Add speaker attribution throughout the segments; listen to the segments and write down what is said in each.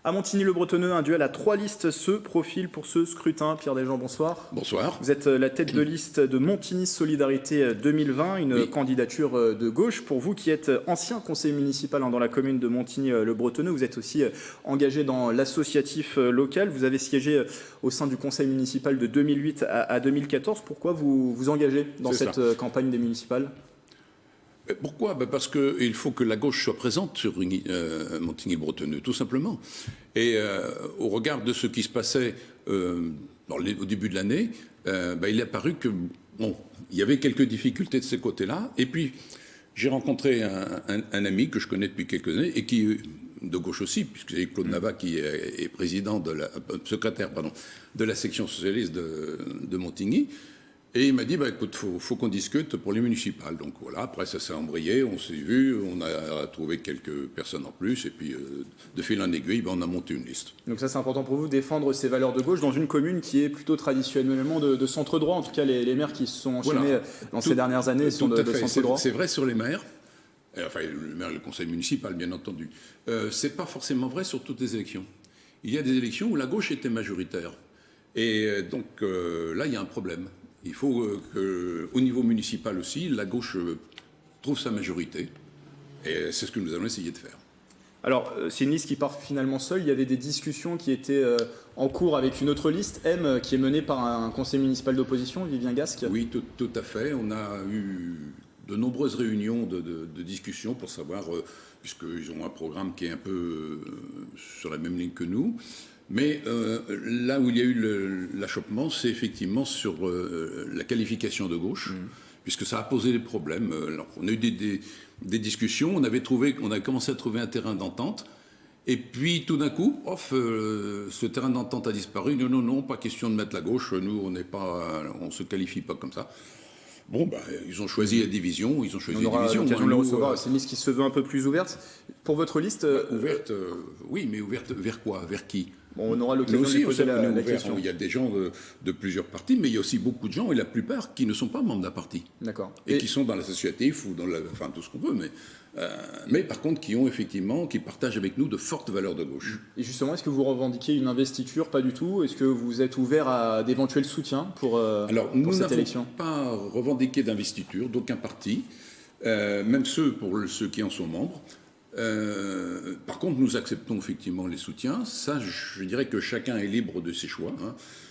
Speaker 1: À Montigny-le-Bretonneux, un duel à 3 listes se profile pour ce scrutin. Pierre Desjean, bonsoir.
Speaker 2: Bonsoir.
Speaker 1: Vous êtes la tête de liste de Montigny Solidarité 2020, une candidature de gauche. Pour vous qui êtes ancien conseiller municipal dans la commune de Montigny-le-Bretonneux, vous êtes aussi engagé dans l'associatif local. Vous avez siégé au sein du conseil municipal de 2008 à 2014. Pourquoi vous vous engagez dans cette campagne des municipales ?
Speaker 2: Pourquoi ? Parce qu'il faut que la gauche soit présente sur Montigny-le-Bretonneux, tout simplement. Et au regard de ce qui se passait au début de l'année, il est apparu que il y avait quelques difficultés de ce côté-là. Et puis, j'ai rencontré un ami que je connais depuis quelques années et qui de gauche aussi, puisque c'est Claude Navat qui est président secrétaire de la section socialiste de Montigny. Et il m'a dit, écoute, faut qu'on discute pour les municipales. Donc voilà, après ça s'est embrayé, on s'est vu, on a trouvé quelques personnes en plus, et puis de fil en aiguille, on a monté une liste.
Speaker 1: Donc ça c'est important pour vous, défendre ces valeurs de gauche dans une commune qui est plutôt traditionnellement de centre droit. En tout cas, les maires qui se sont enchaînés dans ces dernières années sont de centre droit.
Speaker 2: C'est vrai sur les maires, enfin le maire et le conseil municipal bien entendu. C'est pas forcément vrai sur toutes les élections. Il y a des élections où la gauche était majoritaire. Et donc là, il y a un problème. Il faut qu'au niveau municipal aussi, la gauche trouve sa majorité. Et c'est ce que nous allons essayer de faire.
Speaker 1: Alors, c'est une liste qui part finalement seule. Il y avait des discussions qui étaient en cours avec une autre liste, M, qui est menée par un conseiller municipal d'opposition, Vivien Gasque.
Speaker 2: Oui, tout à fait. On a eu de nombreuses réunions de discussions pour savoir, puisqu'ils ont un programme qui est un peu sur la même ligne que nous. Mais là où il y a eu l'achoppement, c'est effectivement sur la qualification de gauche, puisque ça a posé des problèmes. Alors, on a eu des discussions, on avait commencé à trouver un terrain d'entente, et puis tout d'un coup, ce terrain d'entente a disparu. Non, pas question de mettre la gauche, nous on se qualifie pas comme ça. Bon, ils ont choisi la division,
Speaker 1: On aura l'occasion de le recevoir. C'est une liste qui se veut un peu plus ouverte. Pour votre liste...
Speaker 2: Ouverte, oui, mais ouverte vers quoi ? Vers qui ?
Speaker 1: On aura l'occasion de lui poser la question.
Speaker 2: Il y a des gens de plusieurs partis, mais il y a aussi beaucoup de gens, et la plupart, qui ne sont pas membres d'un parti.
Speaker 1: D'accord.
Speaker 2: Et qui sont dans l'associatif ou enfin tout ce qu'on veut, mais par contre qui partagent avec nous de fortes valeurs de gauche.
Speaker 1: Et justement, est-ce que vous revendiquez une investiture ? Pas du tout. Est-ce que vous êtes ouvert à d'éventuels soutiens pour cette élection ?
Speaker 2: Alors, nous n'avons pas revendiqué d'investiture d'aucun parti, même ceux qui en sont membres. Par contre, nous acceptons effectivement les soutiens. Ça, je dirais que chacun est libre de ses choix.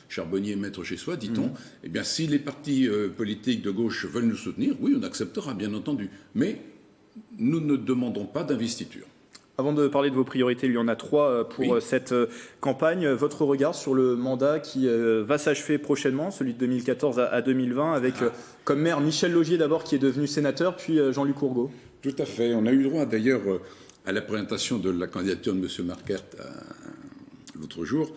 Speaker 2: Charbonnier maître chez soi, dit-on. Eh bien, si les partis politiques de gauche veulent nous soutenir, oui, on acceptera, bien entendu. Mais nous ne demandons pas d'investiture.
Speaker 1: Avant de parler de vos priorités, il y en a 3 pour cette campagne. Votre regard sur le mandat qui va s'achever prochainement, celui de 2014 à 2020, avec comme maire Michel Laugier d'abord, qui est devenu sénateur, puis Jean-Luc Courgault.
Speaker 2: Tout à fait. On a eu droit d'ailleurs à la présentation de la candidature de M. Marquert l'autre jour.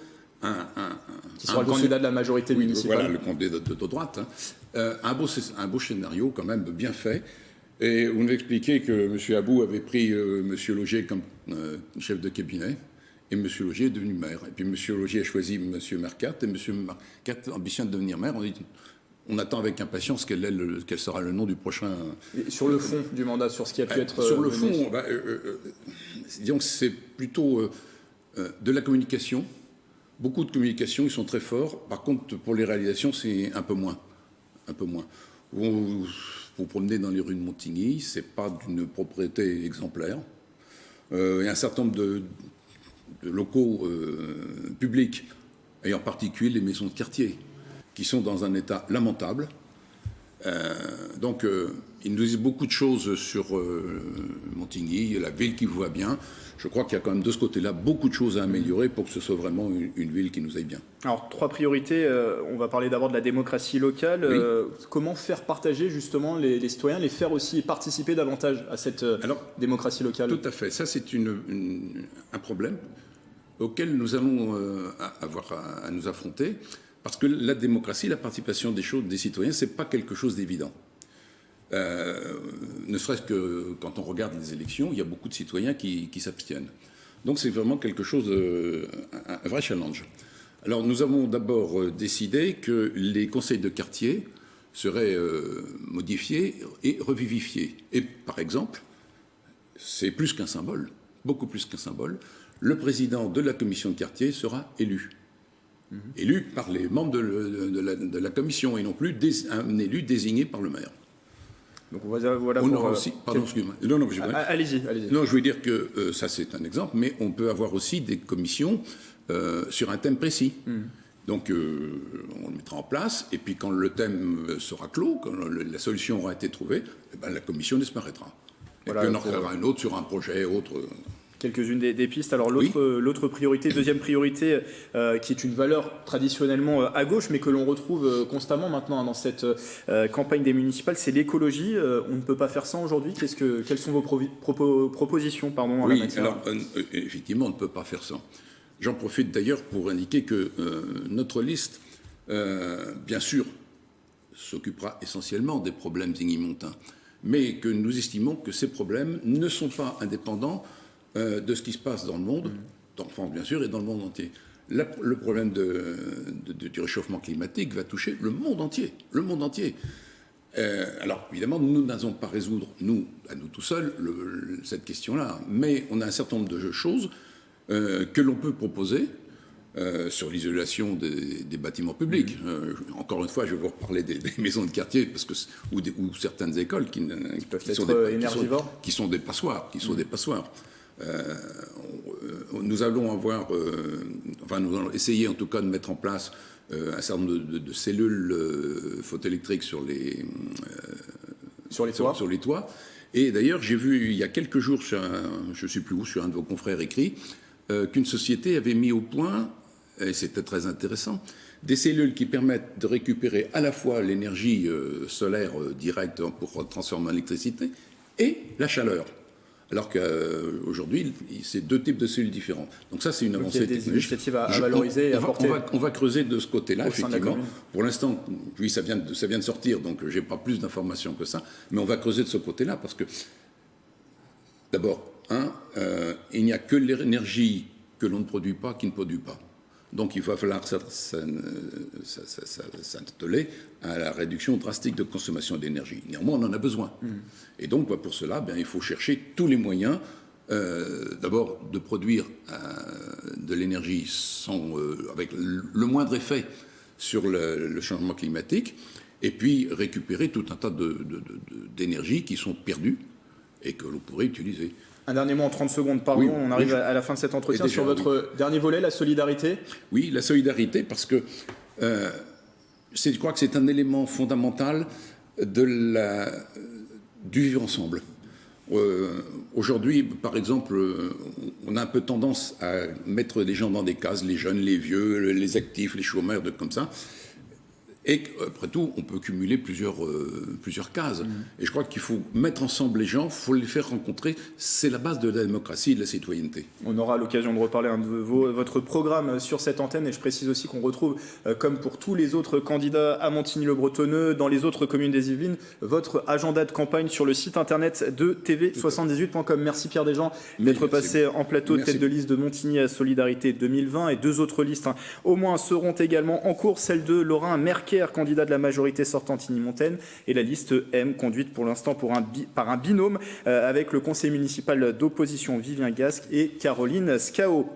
Speaker 1: Qui sera le candidat de la majorité municipale.
Speaker 2: Voilà, le candidat de droite. Un beau scénario quand même bien fait. Et on nous expliquait que M. Abou avait pris M. Laugier comme chef de cabinet. Et M. Laugier est devenu maire. Et puis M. Laugier a choisi M. Marquert. Et M. Marquert ambitionne de devenir maire. On attend avec impatience quel sera le nom du prochain...
Speaker 1: Et sur le fond du mandat, sur ce qui a pu être...
Speaker 2: Sur le fond, disons que c'est plutôt de la communication. Beaucoup de communication, ils sont très forts. Par contre, pour les réalisations, c'est un peu moins. Vous promenez dans les rues de Montigny, c'est pas d'une propriété exemplaire. Il y a un certain nombre de locaux publics, et en particulier les maisons de quartier, qui sont dans un état lamentable. Donc, ils nous disent beaucoup de choses sur Montigny, la ville qui voit bien. Je crois qu'il y a quand même de ce côté-là beaucoup de choses à améliorer pour que ce soit vraiment une ville qui nous aille bien.
Speaker 1: Alors, 3 priorités. On va parler d'abord de la démocratie locale. Oui. Comment faire partager justement les citoyens, les faire aussi participer davantage à cette démocratie locale ?
Speaker 2: Tout à fait. Ça, c'est un problème auquel nous allons avoir à nous affronter. Parce que la démocratie, la participation des citoyens, ce n'est pas quelque chose d'évident. Ne serait-ce que quand on regarde les élections, il y a beaucoup de citoyens qui s'abstiennent. Donc c'est vraiment quelque chose, un vrai challenge. Alors nous avons d'abord décidé que les conseils de quartier seraient modifiés et revivifiés. Et par exemple, c'est plus qu'un symbole, beaucoup plus qu'un symbole, le président de la commission de quartier sera élu. Élu par les membres de la commission et non plus un élu désigné par le maire.
Speaker 1: Donc voilà
Speaker 2: On aura aussi, pardon, excuse-moi. Non,
Speaker 1: allez-y.
Speaker 2: Non, je veux dire que ça c'est un exemple, mais on peut avoir aussi des commissions sur un thème précis. Donc on le mettra en place, et puis quand le thème sera clos, quand la solution aura été trouvée, eh ben, la commission disparaîtra. Et
Speaker 1: Voilà,
Speaker 2: puis on en créera une autre sur un projet, autre.
Speaker 1: Quelques-unes des pistes. Alors l'autre priorité, deuxième priorité, qui est une valeur traditionnellement à gauche, mais que l'on retrouve constamment maintenant dans cette campagne des municipales, c'est l'écologie. On ne peut pas faire ça aujourd'hui. Quelles sont vos propositions en la matière ?
Speaker 2: Alors effectivement, on ne peut pas faire ça. J'en profite d'ailleurs pour indiquer que notre liste, bien sûr, s'occupera essentiellement des problèmes igny-montains, mais que nous estimons que ces problèmes ne sont pas indépendants de ce qui se passe dans le monde, en France bien sûr, et dans le monde entier. Le problème du réchauffement climatique va toucher le monde entier. Le monde entier. Alors évidemment, nous n'allons pas résoudre, à nous tout seuls, cette question-là, mais on a un certain nombre de choses que l'on peut proposer sur l'isolation des bâtiments publics. Encore une fois, je vais vous reparler des maisons de quartier ou certaines écoles qui
Speaker 1: peuvent être énergivores,
Speaker 2: qui sont des passoires, nous allons nous allons essayer en tout cas de mettre en place un certain nombre de cellules photoélectriques sur les toits. Et d'ailleurs, j'ai vu il y a quelques jours, je ne sais plus où, sur un de vos confrères écrit, qu'une société avait mis au point, et c'était très intéressant, des cellules qui permettent de récupérer à la fois l'énergie solaire directe pour transformer en électricité et la chaleur. Alors qu'aujourd'hui, c'est deux types de cellules différents. Donc ça, c'est une avancée technologique.
Speaker 1: Des initiatives à valoriser et à porter.
Speaker 2: On va creuser de ce côté-là, effectivement. Pour l'instant, oui, ça vient de sortir, donc je n'ai pas plus d'informations que ça. Mais on va creuser de ce côté-là parce que, d'abord, il n'y a que l'énergie que l'on ne produit pas qui ne pollue pas. Donc il va falloir s'atteler à la réduction drastique de consommation d'énergie. Néanmoins, on en a besoin. Et donc, pour cela, il faut chercher tous les moyens, d'abord, de produire de l'énergie avec le moindre effet sur le changement climatique, et puis récupérer tout un tas d'énergies qui sont perdues et que l'on pourrait utiliser.
Speaker 1: Un dernier mot en 30 secondes, pardon, oui, on arrive à la fin de cet entretien. Déjà, sur votre dernier volet, la solidarité.
Speaker 2: Oui, la solidarité, parce que je crois que c'est un élément fondamental du vivre ensemble. Aujourd'hui, par exemple, on a un peu tendance à mettre les gens dans des cases, les jeunes, les vieux, les actifs, les chômeurs, comme ça. Et après tout, on peut cumuler plusieurs cases. Et je crois qu'il faut mettre ensemble les gens, il faut les faire rencontrer. C'est la base de la démocratie et de la citoyenneté.
Speaker 1: On aura l'occasion de reparler de votre programme sur cette antenne. Et je précise aussi qu'on retrouve, comme pour tous les autres candidats à Montigny-le-Bretonneux, dans les autres communes des Yvelines, votre agenda de campagne sur le site internet de tv78.com. Merci Pierre Desjean d'être passé en plateau de tête de liste de Montigny à Solidarité 2020. Et deux autres listes, au moins, seront également en cours. Celle de Laurent Merker, candidat de la majorité sortante igny-montaine, et la liste M, conduite pour l'instant par un binôme avec le conseil municipal d'opposition Vivien Gasque et Caroline Scao.